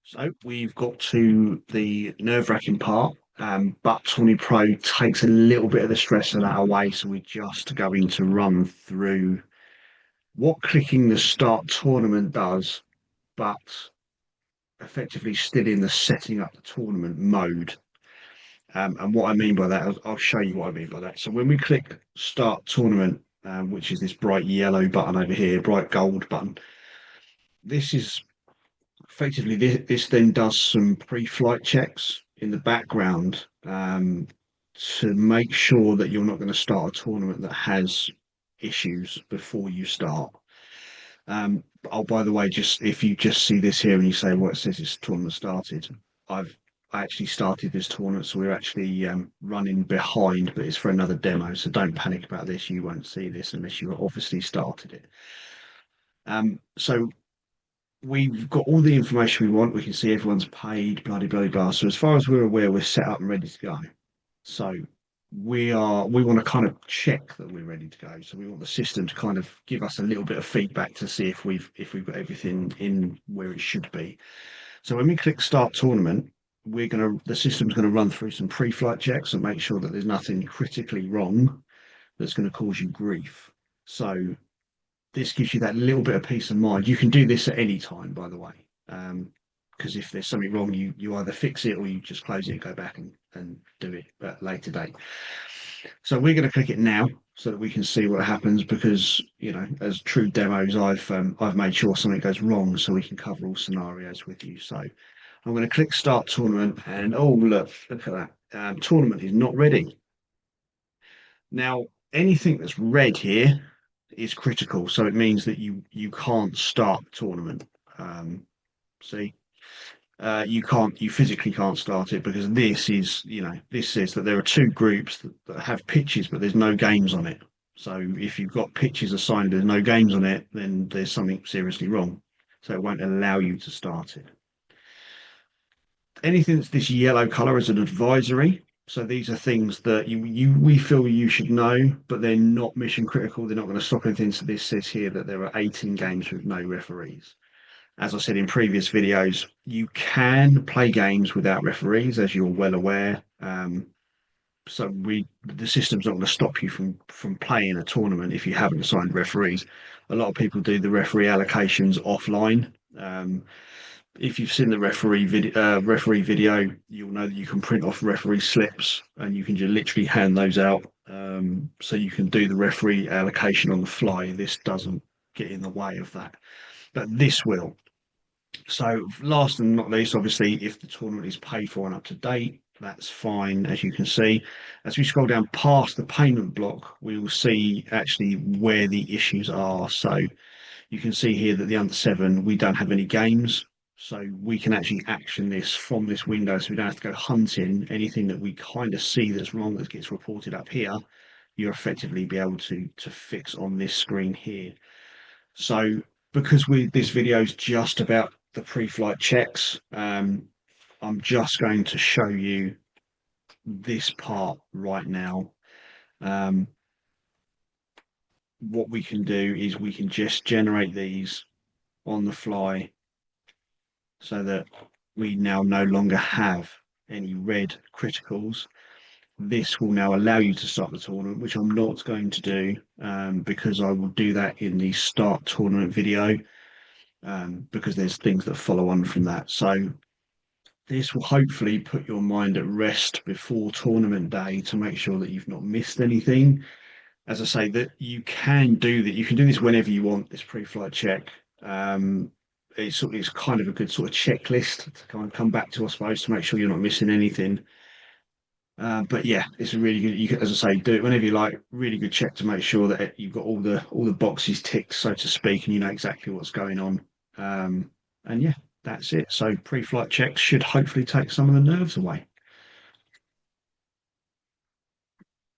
So we've got to the nerve-wracking part, but TourneyPro takes a little bit of the stress of that away. So we're just going to run through what clicking the start tournament does, but effectively still in the setting up the tournament mode. And what I mean by that, I'll show you what I mean by that. So when we click start tournament, which is this bright yellow button over here, bright gold button, this is effectively this then does some pre-flight checks in the background to make sure that you're not going to start a tournament that has issues before you start. Oh, by the way, just if you just see this here and you say, "Well, it says this tournament started," I've I actually started this tournament, so we're actually running behind, but it's for another demo. So don't panic about this. You won't see this unless you obviously started it. So we've got all the information we want. We can see everyone's paid, blah, blah, blah, blah. So as far as we're aware, we're set up and ready to go. So we want to kind of check that we're ready to go. So we want the system to kind of give us a little bit of feedback to see if we've got everything in where it should be. So when we click start tournament, the system's gonna run through some pre-flight checks and make sure that there's nothing critically wrong that's going to cause you grief. So this gives you that little bit of peace of mind. You can do this at any time, by the way, because if there's something wrong, you either fix it or you just close it and go back and do it at a later date. So we're going to click it now so that we can see what happens because as true demos, I've made sure something goes wrong so we can cover all scenarios with you. So I'm going to click start tournament and oh look at that tournament is not ready. Now anything that's red here is critical. So it means that you can't start the tournament. See, you physically can't start it because this says that there are two groups that have pitches, but there's no games on it. So if you've got pitches assigned, there's no games on it, then there's something seriously wrong. So it won't allow you to start it. Anything that's this yellow color is an advisory. So these are things that we feel you should know, but they're not mission critical. They're not going to stop anything. So this says here that there are 18 games with no referees. As I said in previous videos, you can play games without referees, as you're well aware. So the system's not going to stop you from playing a tournament if you haven't assigned referees. A lot of people do the referee allocations offline. If you've seen the referee video, you'll know that you can print off referee slips and you can just literally hand those out. So you can do the referee allocation on the fly. This doesn't get in the way of that, but this will. So last and not least, obviously, if the tournament is paid for and up to date, that's fine. As you can see, as we scroll down past the payment block, we will see actually where the issues are. So you can see here that the under seven, we don't have any games. So we can actually action this from this window. So we don't have to go hunting anything that we kind of see that's wrong that gets reported up here. You'll effectively be able to fix on this screen here. So because this video is just about the pre-flight checks, I'm just going to show you this part right now. What we can do is we can just generate these on the fly so that we now no longer have any red criticals. This will now allow you to start the tournament, which I'm not going to do because I will do that in the start tournament video because there's things that follow on from that. So this will hopefully put your mind at rest before tournament day to make sure that you've not missed anything. As I say, that you can do that. You can do this whenever you want, this pre-flight check. It's kind of a good sort of checklist to kind of come back to, I suppose, to make sure you're not missing anything. But yeah, it's a really good. You can, as I say, do it whenever you like. Really good check to make sure that you've got all the boxes ticked, so to speak, and you know exactly what's going on. And yeah, that's it. So pre-flight checks should hopefully take some of the nerves away.